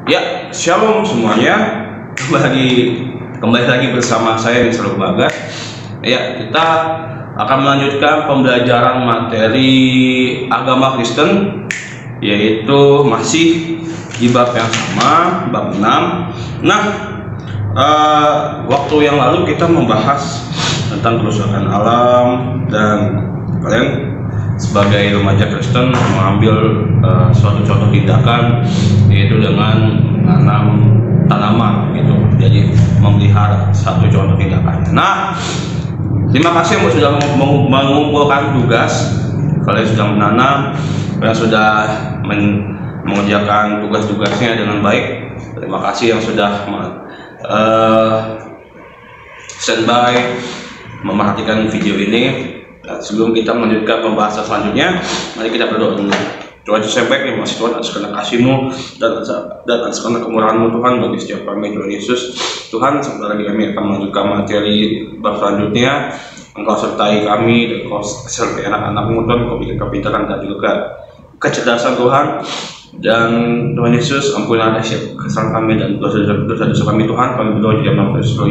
Ya, shalom semuanya. Kembali lagi bersama saya Mr. Bagas. Ya, kita akan melanjutkan pembelajaran materi agama Kristen, yaitu masih di bab yang sama, bab 6. Nah, waktu yang lalu kita membahas tentang kerusakan alam, dan kalian sebagai remaja Kristen mengambil suatu contoh tindakan, yaitu dengan menanam tanaman gitu. Jadi memelihara satu contoh tindakan. Nah, terima kasih yang sudah mengumpulkan tugas. Kalian sudah menanam, kalian sudah mengerjakan tugas-tugasnya dengan baik. Terima kasih yang sudah standby memerhatikan video ini. Sebelum kita melanjutkan pembahasan selanjutnya, mari kita berdoa dulu. Tuhan Yesus yang baik, terima kasih Tuhan atas karena kasih-Mu dan atas karena kemurahan-Mu Tuhan bagi setiap kami, Tuhan Yesus. Tuhan, sebentar lagi kami akan melanjutkan materi bab selanjutnya. Engkau sertai kami dan Engkau sertai anak-anak-Mu Tuhan. Engkau berikan kepintaran dan juga kecerdasan Tuhan. Dan Tuhan Yesus, ampunilah setiap kesalahan kami dan dosa-dosa kami Tuhan. Kami berdoa di dalam nama Yesus.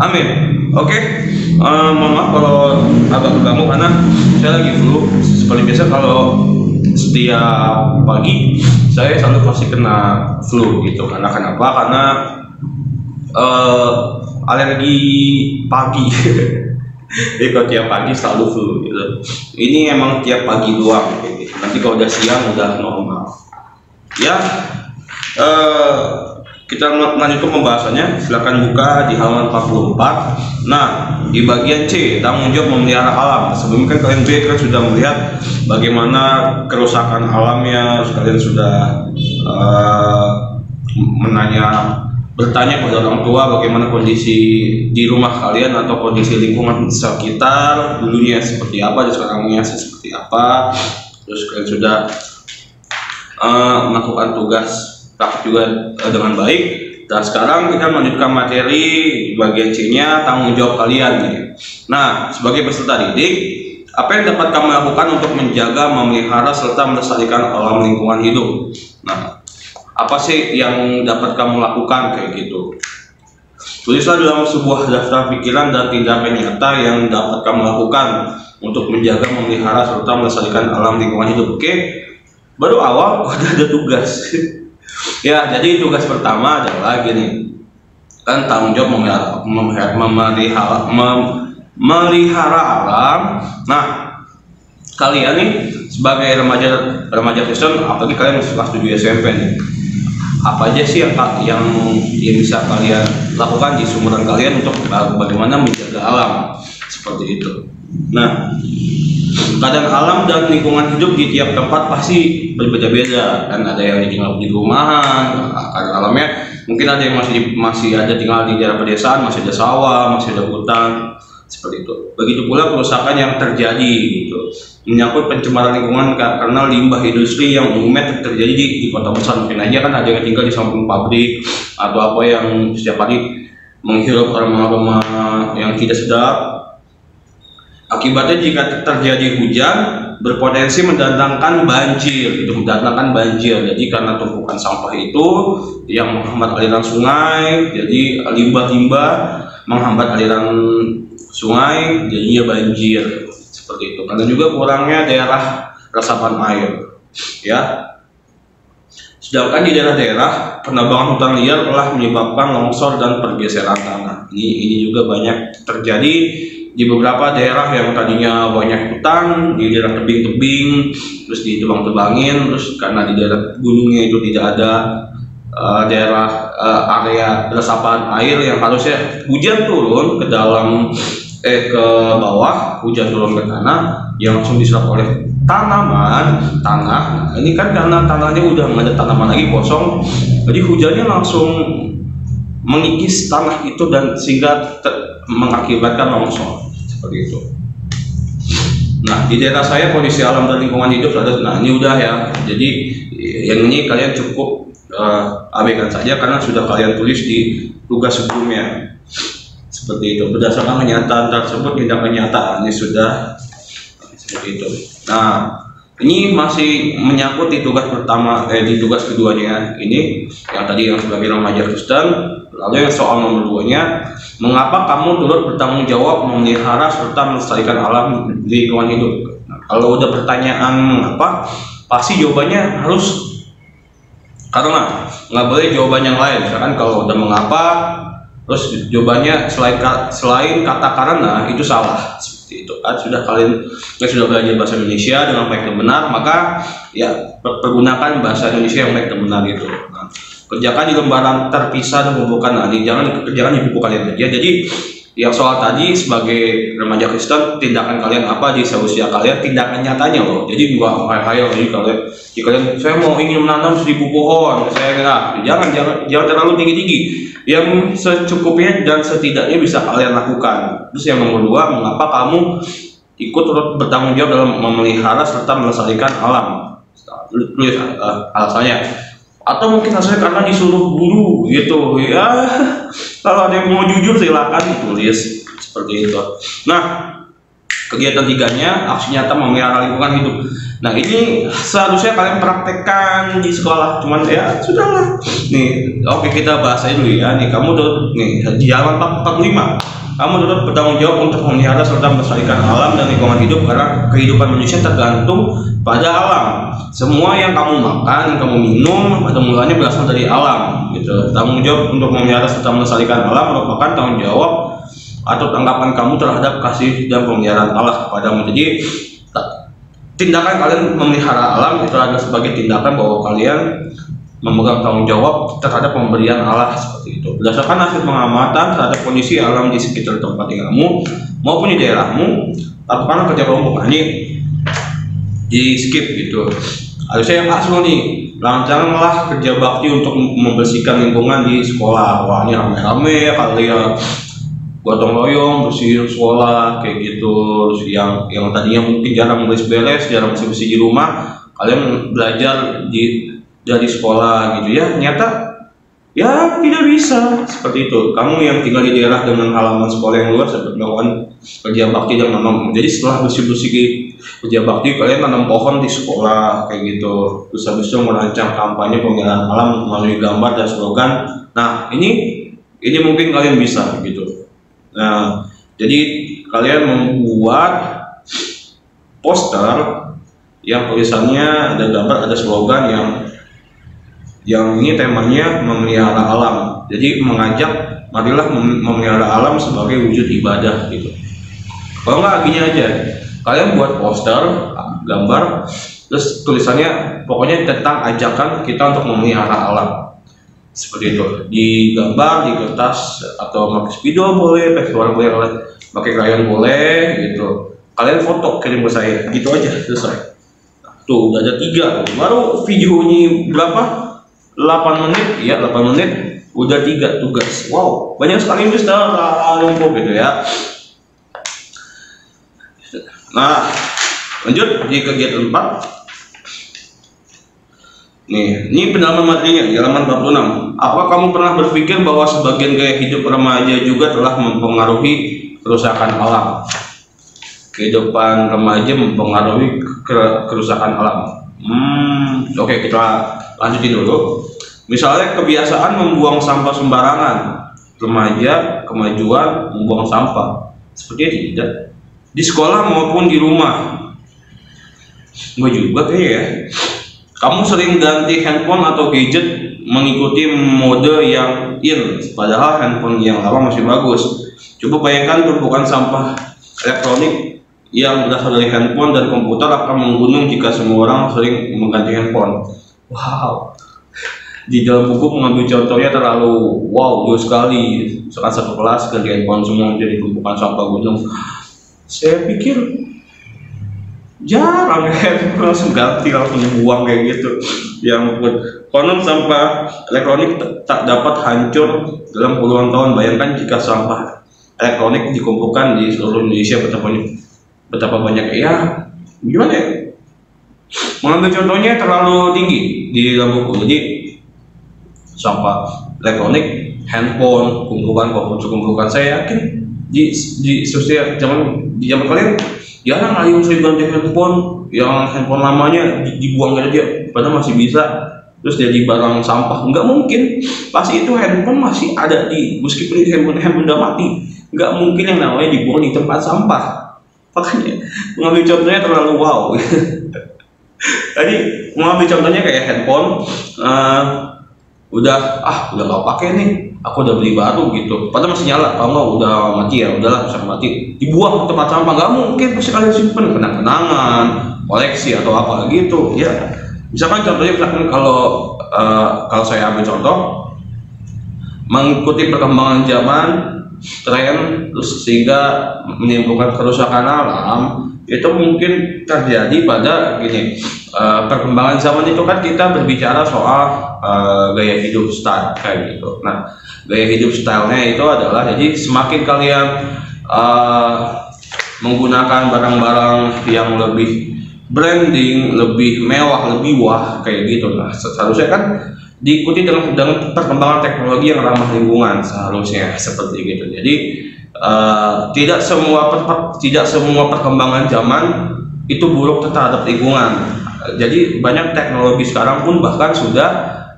Amin. Oke. Mohon maaf kalau agak terganggu karena saya lagi flu. Seperti biasa kalau setiap pagi saya selalu pasti kena flu gitu. Karena kenapa? Karena alergi pagi. Jadi kalau tiap pagi selalu flu gitu. Ini emang tiap pagi doang gitu. Nanti kalau udah siang udah normal. Ya, kita lanjutkan pembahasannya. Silakan buka di halaman 44. Nah, di bagian C, tanggung jawab memelihara alam. Sebelumnya kan kalian kan sudah melihat bagaimana kerusakan alamnya. Kalian sudah bertanya pada orang tua bagaimana kondisi di rumah kalian atau kondisi lingkungan sekitar dulunya seperti apa dan sekarangnya seperti apa. Terus kalian sudah melakukan tugas praktik juga dengan baik. Dan sekarang kita melanjutkan materi di bagian C-nya, tanggung jawab kalian nih. Nah, sebagai peserta didik, apa yang dapat kamu lakukan untuk menjaga, memelihara serta melestarikan alam lingkungan hidup? Nah, apa sih yang dapat kamu lakukan kayak gitu? Tulislah dalam sebuah daftar pikiran dan tindakan nyata yang dapat kamu lakukan untuk menjaga, memelihara serta melestarikan alam lingkungan hidup. Oke? Baru awal udah ada tugas. Ya, jadi tugas pertama adalah gini, kan tanggung jawab memelihara alam. Nah, kalian nih sebagai remaja Kristen, apalagi kalian masih kelas 7 SMP nih, apa aja sih yang bisa kalian lakukan di seumuran kalian untuk bagaimana menjaga alam seperti itu? Nah, keadaan alam dan lingkungan hidup di tiap tempat pasti berbeda-beda. Kan ada yang tinggal di rumahan, keadaan alamnya mungkin ada yang masih ada tinggal di daerah pedesaan, masih ada sawah, masih ada hutan, seperti itu. Begitu pula kerusakan yang terjadi gitu, menyangkut pencemaran lingkungan karena limbah industri yang umumnya terjadi di kota besar. Mungkin aja kan ada yang tinggal di samping pabrik atau apa yang setiap hari menghirup aroma-aroma yang tidak sedap. Akibatnya jika terjadi hujan berpotensi mendatangkan banjir, Jadi karena tumpukan sampah itu yang menghambat aliran sungai, jadi limbah-limbah menghambat aliran sungai, jadinya banjir seperti itu. Karena juga kurangnya daerah resapan air, ya. Sedangkan di daerah-daerah penambangan hutan liar telah menyebabkan longsor dan pergeseran tanah. Ini juga banyak terjadi di beberapa daerah yang tadinya banyak hutan, di daerah tebing-tebing, terus ditebang-tebangin, terus karena di daerah gunungnya itu tidak ada daerah area resapan air yang harusnya hujan turun ke bawah, hujan turun ke tanah yang langsung diserap oleh tanah. Nah, ini kan karena tanahnya udah nggak ada tanaman lagi, kosong, jadi hujannya langsung mengikis tanah itu dan sehingga mengakibatkan longsor seperti itu. Nah, di daerah saya kondisi alam dan lingkungan hidup ada. Nah, ini udah ya. Jadi yang ini kalian cukup abaikan saja karena sudah kalian tulis di tugas sebelumnya. Seperti itu. Berdasarkan kenyataan tersebut, tindakan nyata ini sudah seperti itu. Nah, Ini masih menyangkut di tugas pertama, di tugas keduanya ini, yang tadi yang sebagai remaja Kristen. Lalu yang soal nomor 2-nya, mengapa kamu turut bertanggung jawab memelihara serta melestarikan alam di lingkungan hidup? Nah, kalau udah pertanyaan mengapa, pasti jawabannya harus karena, nggak boleh jawaban yang lain. Misalkan kalau udah mengapa, terus jawabannya selain kata karena, itu salah. Seperti itu kan, kalian sudah belajar bahasa Indonesia dengan baik dan benar, maka ya pergunakan bahasa Indonesia yang baik dan benar gitu. Nah, kerjakan di lembaran terpisah dan kumpulkan. Nah, jangan kerjakan di buku kalian aja. Jadi yang soal tadi sebagai remaja Kristen, tindakan kalian apa di seusia kalian, tindakan nyatanya loh. Jadi bukan hayal. Jadi kalian saya mau ingin menanam 1000 pohon, saya jangan terlalu tinggi. Yang secukupnya dan setidaknya bisa kalian lakukan. Terus yang nomor 2, mengapa kamu ikut turut bertanggung jawab dalam memelihara serta melestarikan alam? Tulis alasannya. Atau mungkin hasilnya karena disuruh guru gitu ya. Kalau ada yang mau jujur silakan ditulis seperti itu. Nah, kegiatan 3-nya, aksi nyata memelihara lingkungan hidup. Nah, ini seharusnya kalian praktekkan di sekolah, cuman ya sudahlah. Nih, oke, kita bahas aja dulu ya. Nih, kamu turut nih di halaman 45. Kamu turut bertanggung jawab untuk memelihara serta melestarikan alam dan lingkungan hidup, karena kehidupan manusia tergantung pada alam. Semua yang kamu makan, yang kamu minum, pada mulanya berasal dari alam gitu. Tanggung jawab untuk memelihara serta melestarikan alam merupakan tanggung jawab atau tanggapan kamu terhadap kasih dan pemeliharaan Allah kepadamu. Jadi tindakan kalian memelihara alam itu adalah sebagai tindakan bahwa kalian memegang tanggung jawab terhadap pemberian Allah, seperti itu. Berdasarkan hasil pengamatan terhadap kondisi alam di sekitar tempat tinggalmu maupun di daerahmu, lakukan kerja kelompok. Nah, ini di skip gitu. Harusnya yang asal nih, lancarlah kerja bakti untuk membersihkan lingkungan di sekolah. Wah, ini rame-rame ya kali ya, gotong royong bersihin sekolah kayak gitu. Terus yang tadinya mungkin jarang beres-beres, jarang bersih-bersih di rumah, kalian belajar dari sekolah gitu ya. Ternyata ya tidak bisa seperti itu. Kamu yang tinggal di daerah dengan halaman sekolah yang luas dapat melakukan kerja bakti dan menanam. Jadi setelah bersih-bersih kerja bakti, kalian tanam pohon di sekolah kayak gitu. Terus habis itu merancang kampanye pemeliharaan alam melalui gambar dan slogan. Nah, ini mungkin kalian bisa gitu. Nah, jadi kalian membuat poster yang tulisannya ada gambar, ada slogan yang ini temanya memelihara alam. Jadi mengajak, marilah memelihara alam sebagai wujud ibadah gitu. Kalau nggak gini aja, kalian buat poster, gambar, terus tulisannya pokoknya tentang ajakan kita untuk memelihara alam. Seperti itu, digambar di kertas atau pakai spidol boleh, pakai warna boleh, pakai krayon boleh gitu. Kalian foto kirim ke saya, gitu aja selesai. Tuh udah ada 3, baru videonya berapa? 8 menit, ya 8 menit udah 3 tugas. Wow, banyak sekali Mister numpuk gitu ya. Nah, lanjut di kegiatan 4. Nih, ini pendalaman materinya di halaman 46. Apakah kamu pernah berpikir bahwa sebagian gaya hidup remaja juga telah mempengaruhi kerusakan alam? Kehidupan remaja mempengaruhi kerusakan alam. Oke, kita lanjutin dulu. Misalnya kebiasaan membuang sampah sembarangan. Remaja kemajuan membuang sampah. Sepertinya tidak. Di sekolah maupun di rumah. Gue juga kayak ya. Kamu sering ganti handphone atau gadget mengikuti mode yang in, padahal handphone yang lama masih bagus. Coba bayangkan tumpukan sampah elektronik yang berasal dari handphone dan komputer akan menggunung jika semua orang sering mengganti handphone. Wow. Di dalam buku mengambil contohnya terlalu wow, jauh sekali. Sekarang satu kelas ganti handphone semua jadi tumpukan sampah gunung. Saya pikir jarang handphone langsung ganti, langsung dibuang kayak gitu. Yang konon sampah elektronik tak dapat hancur dalam puluhan tahun. Bayangkan jika sampah elektronik dikumpulkan di seluruh Indonesia, betapa banyak ya. Gimana ya? Mengambil contohnya terlalu tinggi di dalam buku. Jadi sampah elektronik, handphone, kumpulkan saya yakin di sosial zaman kalian Jarang kali yang saya ganti handphone, yang handphone lamanya dibuang aja, padahal masih bisa terus jadi barang sampah. Nggak mungkin, pasti itu handphone masih ada meskipun itu handphone udah mati, nggak mungkin yang namanya dibuang di tempat sampah. Makanya mengambil contohnya terlalu wow. Tadi mengambil contohnya kayak handphone, udah nggak pakai nih, aku udah beli baru gitu, padahal masih nyala, kalau nggak udah mati ya udahlah, bisa mati, dibuang ke tempat sampah. Nggak mungkin, pasti kalian simpen kenang-kenangan, koleksi atau apa gitu ya. Misalkan contohnya, kalau saya ambil contoh, mengikuti perkembangan zaman, tren, terus sehingga menimbulkan kerusakan alam, itu mungkin terjadi pada gini, perkembangan zaman itu kan kita berbicara soal gaya hidup style kayak gitu. Nah, gaya hidup stylenya itu adalah, jadi semakin kalian menggunakan barang-barang yang lebih branding, lebih mewah, lebih wah kayak gitu. Nah, seharusnya kan diikuti dengan perkembangan teknologi yang ramah lingkungan, seharusnya seperti gitu. Jadi tidak semua perkembangan zaman itu buruk terhadap lingkungan. Jadi banyak teknologi sekarang pun bahkan sudah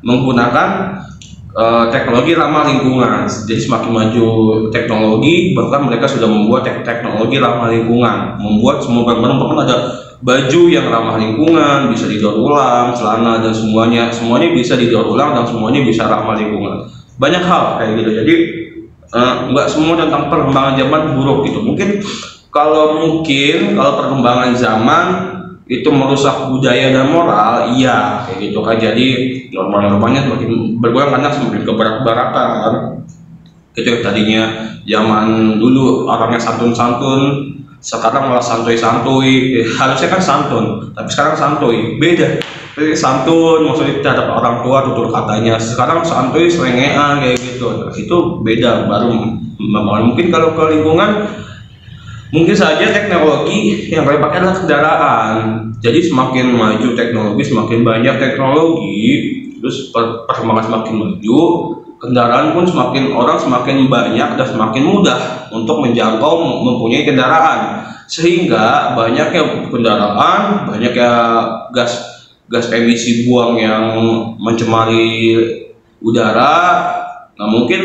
menggunakan teknologi ramah lingkungan. Jadi semakin maju teknologi, bahkan mereka sudah membuat teknologi ramah lingkungan, membuat semua barang-barang, ada baju yang ramah lingkungan, bisa didaur ulang, celana dan semuanya bisa didaur ulang dan semuanya bisa ramah lingkungan. Banyak hal kayak gitu. Jadi nggak semua tentang perkembangan zaman buruk gitu. Mungkin kalau perkembangan zaman itu merusak budaya dan moral, iya kayak gitu kan. Jadi norma-normanya semakin berkurang karena semakin kebarat-baratan. Itu tadinya zaman dulu orangnya santun-santun, sekarang malah santuy-santuy. Harusnya kan santun, tapi sekarang santuy, beda. Jadi santun maksudnya terhadap orang tua, tutur katanya. Sekarang santuy, selengean kayak gitu. Nah, itu beda. Baru mungkin kalau ke lingkungan, mungkin saja teknologi yang kalian pakai adalah kendaraan. Jadi semakin maju teknologi, semakin banyak teknologi, terus perkembangan semakin maju, kendaraan pun semakin banyak dan semakin mudah untuk menjangkau mempunyai kendaraan, sehingga banyaknya kendaraan, banyaknya gas emisi buang yang mencemari udara. Nah, mungkin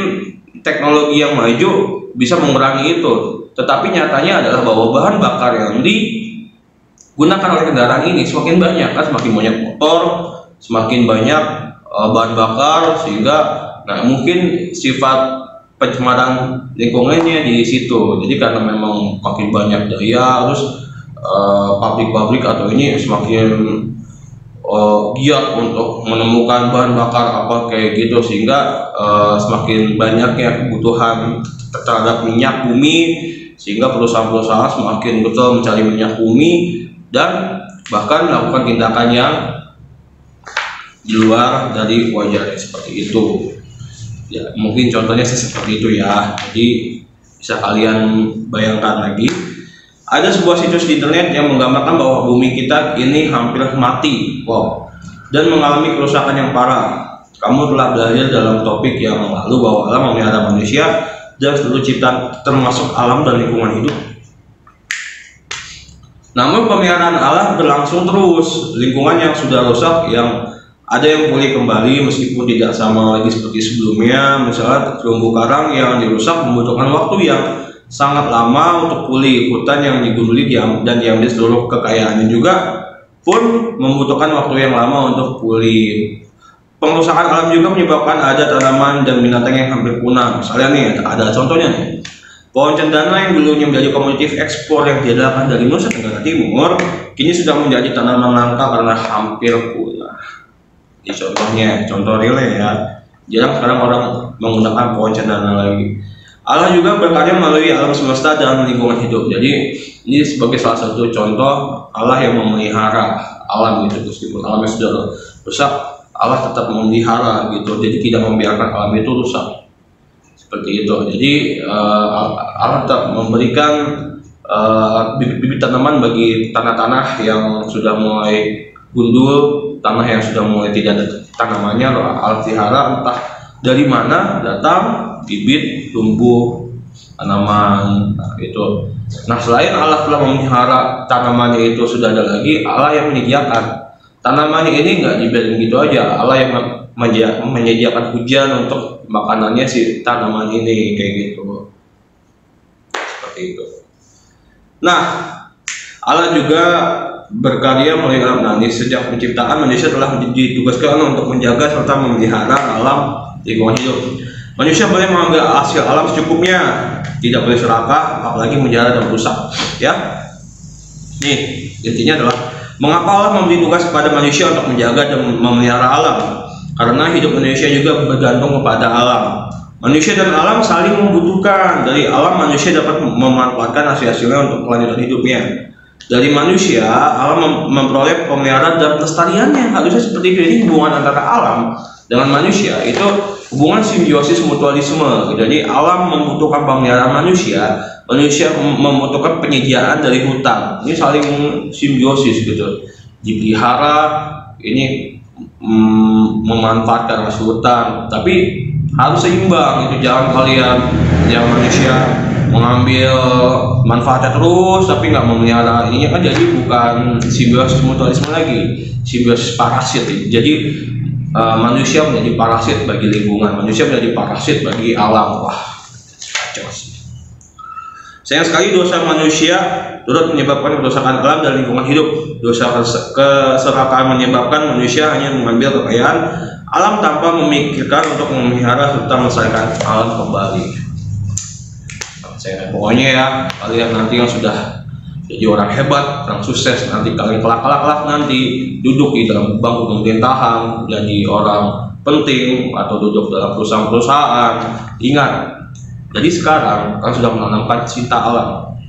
teknologi yang maju bisa mengurangi itu, tetapi nyatanya adalah bahwa bahan bakar yang digunakan oleh kendaraan ini semakin banyak kan, semakin banyak motor, semakin banyak bahan bakar, sehingga mungkin sifat pencemaran lingkungannya di situ. Jadi karena memang makin banyak daya, terus pabrik-pabrik atau ini semakin giat untuk menemukan bahan bakar apa kayak gitu, sehingga semakin banyaknya kebutuhan terhadap minyak bumi, sehingga perusahaan-perusahaan semakin betul mencari minyak bumi dan bahkan melakukan tindakan yang di luar dari wajar seperti itu. Ya, mungkin contohnya seperti itu ya. Jadi bisa kalian bayangkan lagi, ada sebuah situs di internet yang menggambarkan bahwa bumi kita ini hampir mati, dan mengalami kerusakan yang parah. Kamu telah belajar dalam topik yang lalu bahwa alam memelihara manusia dan seluruh ciptaan termasuk alam dan lingkungan hidup. Namun pemeliharaan alam berlangsung terus. Lingkungan yang sudah rusak, yang ada yang pulih kembali meskipun tidak sama lagi seperti sebelumnya. Misalnya terumbu karang yang dirusak membutuhkan waktu yang sangat lama untuk pulih. Hutan yang digunduli dan diambil seluruh kekayaannya juga pun membutuhkan waktu yang lama untuk pulih. Pengerusakan alam juga menyebabkan ada tanaman dan binatang yang hampir punah. Misalnya nih, ada contohnya nih, pohon cendana yang dulunya menjadi komoditif ekspor yang diadakan dari Nusa Tenggara Timur, kini sudah menjadi tanaman langka karena hampir punah. Ini contohnya, contoh real ya. Jarang sekarang orang menggunakan pohon cendana lagi. Allah juga berkarya melalui alam semesta dan lingkungan hidup. Jadi ini sebagai salah satu contoh Allah yang memelihara alam itu. Meskipun alamnya sudah rusak, Allah tetap memelihara gitu. Jadi tidak membiarkan alam itu rusak. Seperti itu. Jadi Allah tetap memberikan bibit tanaman bagi tanah-tanah yang sudah mulai gundul, tanah yang sudah mulai tidak ada tanamannya. Allah pelihara, entah dari mana datang bibit tumbuh tanaman. Nah, itu Nah, selain Allah telah memelihara tanamannya itu sudah ada lagi Allah yang menyediakan. Tanamannya ini nggak dibiarin gitu aja, Allah yang menyediakan hujan untuk makanannya si tanaman ini, kayak gitu. Seperti itu. Nah, Allah juga berkarya melalui alam. Nah, sejak penciptaan manusia telah ditugaskan untuk menjaga serta memelihara alam lingkungan hidup. Manusia boleh mengambil hasil alam secukupnya, tidak boleh serakah, apalagi menjara dan merusak. Ya, nih intinya adalah mengapa Allah memberi tugas kepada manusia untuk menjaga dan memelihara alam? Karena hidup manusia juga bergantung kepada alam. Manusia dan alam saling membutuhkan. Dari alam manusia dapat memanfaatkan hasil-hasilnya untuk kelanjutan hidupnya. Dari manusia, alam memperoleh pemeliharaan dan pelestariannya. Harusnya seperti ini hubungan antara alam dengan manusia itu hubungan simbiosis mutualisme. Jadi alam membutuhkan pemeliharaan manusia, manusia membutuhkan penyediaan dari hutan. Ini saling simbiosis gitu. Dipelihara, ini memanfaatkan hasil hutan, tapi harus seimbang. Itu jangan kalian yang manusia mengambil manfaatnya terus tapi nggak memelihara ininya, kan jadi bukan simbiosis mutualisme lagi, simbiosis parasit. Jadi manusia menjadi parasit bagi lingkungan, manusia menjadi parasit bagi alam. Wah, kacau sih. Sayang sekali dosa manusia turut menyebabkan kerusakan alam dan lingkungan hidup. Dosa keserakahan menyebabkan manusia hanya mengambil kekayaan alam tanpa memikirkan untuk memelihara serta melestarikan alam kembali. Pokoknya ya, kalian nanti yang sudah jadi orang hebat, orang sukses, nanti kalian kelak nanti duduk di dalam bangku pemerintahan, jadi orang penting atau duduk dalam perusahaan-perusahaan. Ingat, jadi sekarang kalian sudah menanamkan cinta alam.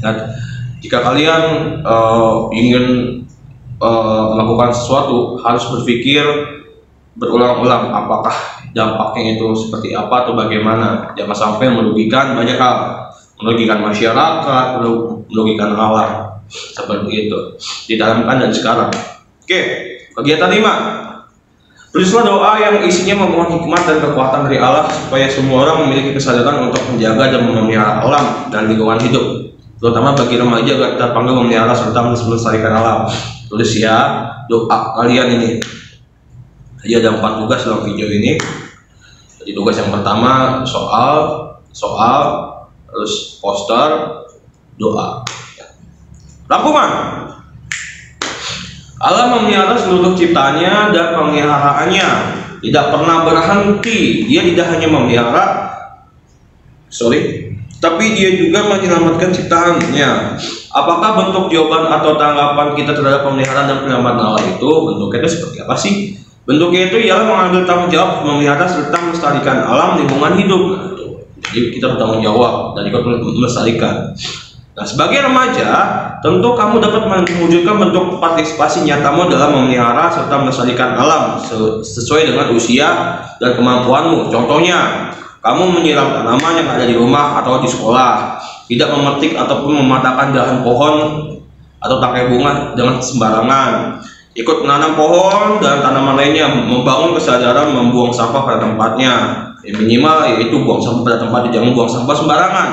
Dan jika kalian ingin melakukan sesuatu, harus berpikir berulang-ulang apakah dampaknya itu seperti apa atau bagaimana. Jangan sampai merugikan banyak hal, merugikan masyarakat, merugikan alam. Seperti itu ditanamkan dari sekarang. Oke, kegiatan 5. Tulislah doa yang isinya memohon hikmat dan kekuatan dari Allah supaya semua orang memiliki kesadaran untuk menjaga dan memelihara alam dan lingkungan hidup, terutama bagi remaja agar terpanggil memelihara serta melestarikan alam. Tulis ya doa kalian ini. Jadi ada 4 tugas dalam video ini. Jadi tugas yang pertama soal, terus poster, doa. Rangkuman. Allah memelihara seluruh ciptaannya dan pemeliharaannya tidak pernah berhenti. Dia tidak hanya memelihara, tapi dia juga menyelamatkan ciptaannya. Apakah bentuk jawaban atau tanggapan kita terhadap pemeliharaan dan penyelamatan Allah itu? Bentuknya itu seperti apa sih? Bentuknya itu ialah mengambil tanggung jawab memelihara serta melestarikan alam lingkungan hidup. Jadi kita bertanggung jawab dan ikut melestarikan. Nah, sebagai remaja, tentu kamu dapat mewujudkan bentuk partisipasi nyatamu dalam memelihara serta melestarikan alam sesuai dengan usia dan kemampuanmu. Contohnya, kamu menyiram tanaman yang ada di rumah atau di sekolah, tidak memetik ataupun mematahkan dahan pohon atau tangkai bunga dengan sembarangan, ikut menanam pohon dan tanaman lainnya, membangun kesadaran membuang sampah pada tempatnya. Minimal yaitu buang sampah pada tempatnya, jangan buang sampah sembarangan.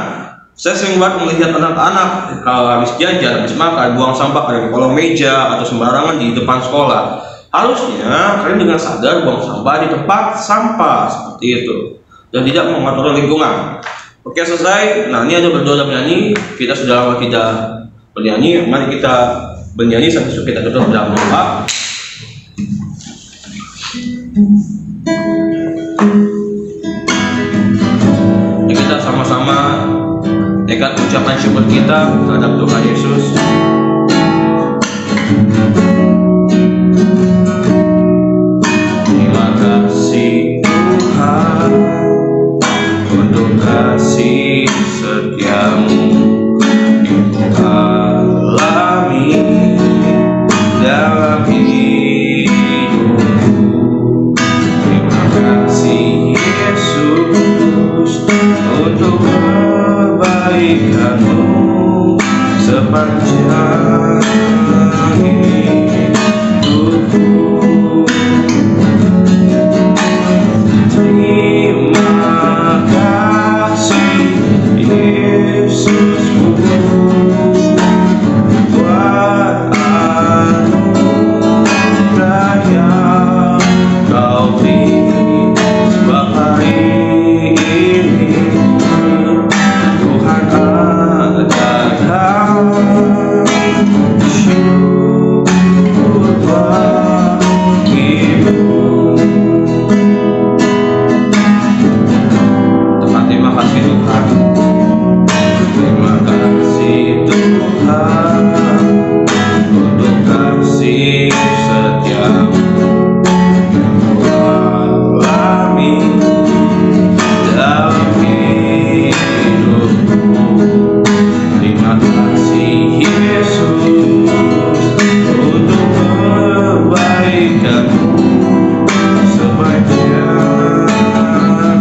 Saya sering banget melihat anak-anak kalau habis jajan, habis makan, buang sampah pada kolong meja atau sembarangan di depan sekolah. Harusnya kalian dengan sadar buang sampah di tempat sampah seperti itu dan tidak mengatur lingkungan. Oke, selesai. Nah, ini ada berdoa dan bernyanyi. Kita sudah lama tidak bernyanyi, mari kita bernyanyi sampai kita tutup dalam doa. Ya, kita sama-sama nekat ucapan syukur kita terhadap Tuhan Yesus. Terima kasih Tuhan untuk kasih setiamu yang alami dalam hidupku. Terima kasih Yesus untuk kebaikanmu sepanjang beri, sebab hari ini Tuhan adalah syukur bagimu. Terima kasih Tuhan, terima kasih Tuhan untuk kasih setiamu alami dalam hidupku. Terima kasih Yesus untuk kebaikanmu sepanjang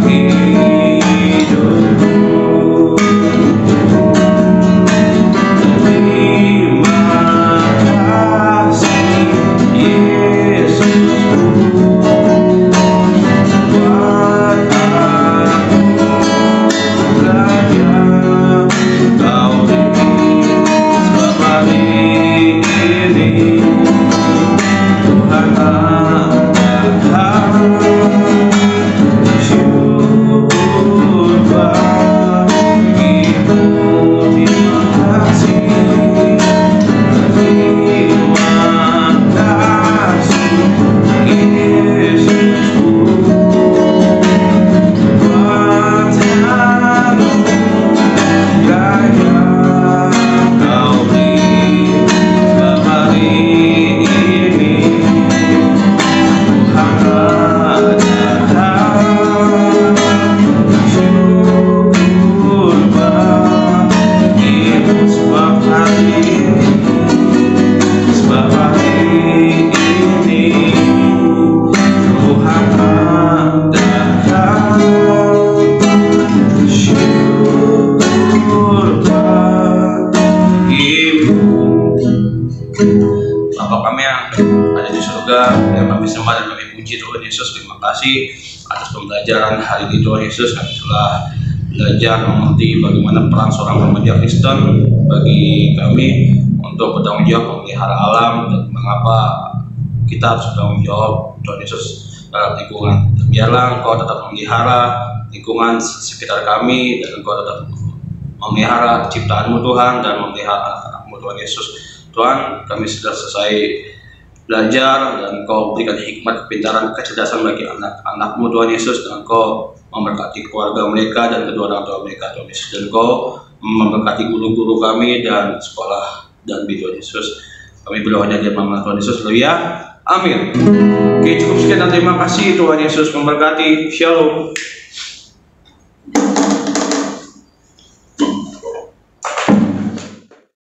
hidupku. Terima kasih Yesus buat aku belajar Kau beri, sebab hari ini Tuhan adalah syukur bagimu. Terima kasih, terima kasih Yesusku buat anugerah yang Kau beri, sebab hari ini Tuhan adalah syukur bagimu. Sebab hari ini Tuhan adalah syukur bagimu. Bapa kami yang ada di surga, yang kami sembah dan kami puji Tuhan Yesus, terima kasih atas pembelajaran hari ini Tuhan Yesus. Kami telah belajar mengerti bagaimana peran seorang remaja Kristen bagi kami untuk bertanggung jawab memelihara alam dan mengapa kita harus bertanggung jawab Tuhan Yesus dalam lingkungan. Biarlah Engkau tetap memelihara lingkungan sekitar kami dan Engkau tetap memelihara ciptaanmu Tuhan dan memelihara anak-anak-Mu Tuhan Yesus. Tuhan, kami sudah selesai belajar dan Engkau berikan hikmat, kepintaran, kecerdasan bagi anak-anak-Mu Tuhan Yesus, dan Engkau memberkati keluarga mereka dan kedua orang tua mereka Tuhan Yesus, dan Engkau memberkati guru-guru kami dan sekolah dan Tuhan Yesus. Kami berdoa hanya di nama Tuhan Yesus, haleluya, amin. Oke, cukup sekian dan terima kasih. Tuhan Yesus memberkati. Shalom.